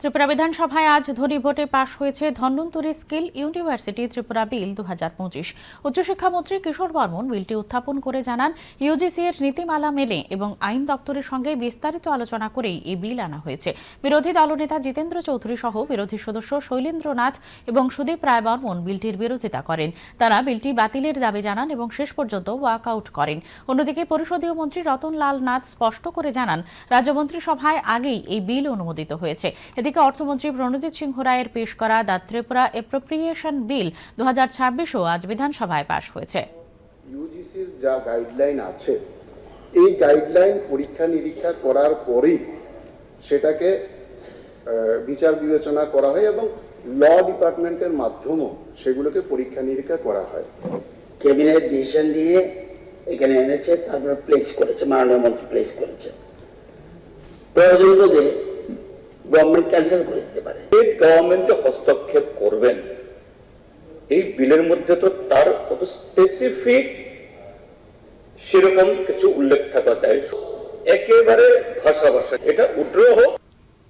ত্রিপুরা বিধানসভায় আজ ধ্বনি ভোটে পাশ হয়েছে ধন্বন্তরী স্কিল ইউনিভার্সিটি ত্রিপুরা বিল 2025। উচ্চশিক্ষামন্ত্রী কিশোর বর্মন বিলটি উত্থাপন করে জানান, ইউজিসি এর নীতিমালা মেনে এবং আইন দপ্তরের সঙ্গে বিস্তারিত আলোচনা করেই এই বিল আনা হয়েছে। বিরোধী দলনেতা জিতেন্দ্র চৌধুরী সহ বিরোধী সদস্য শৈলেন্দ্রনাথ এবং সুদীপ রায় বর্মন বিলটির বিরোধিতা করেন। তারা বিলটি বাতিলের দাবি জানান এবং শেষ পর্যন্ত ওয়াকআউট করেন। অন্যদিকে পরিষদীয় মন্ত্রী রতনলাল নাথ স্পষ্ট করে জানান, রাজ্যমন্ত্রিসভায় আগেই এই বিল অনুমোদিত হয়েছে। এদিকে অর্থমন্ত্রী প্রণজিৎ সিংহ রায়ের পেশ করা দ্য ত্রিপুরা অ্যাপ্রোপ্রিয়েশন বিল 2026ও আজ বিধানসভায় পাশ হয়েছে। ইউজিসির যা গাইডলাইন আছে, এই গাইডলাইন পরীক্ষা নিরীক্ষা করার পরেই সেটাকে বিচার বিবেচনা করা হয় এবং ল ডিপার্টমেন্টের মাধ্যমেও সেগুলোকে পরীক্ষা নিরীক্ষা করা হয়। ক্যাবিনেট ডিসিশন নিয়ে এখানে এনেছে, তারপরে প্লেস করেছে, মাননীয় মন্ত্রী প্লেস করেছে। প্রয়োজন বোধে গভর্নমেন্ট ক্যান্সেল করে দিতে পারে। স্টেট গভর্নমেন্ট যে হস্তক্ষেপ করবেন এই বিলের মধ্যে তো তার কত স্পেসিফিক সেরকম কিছু উল্লেখ থাকা চাই। একেবারে ভাষা এটা উড্র হোক।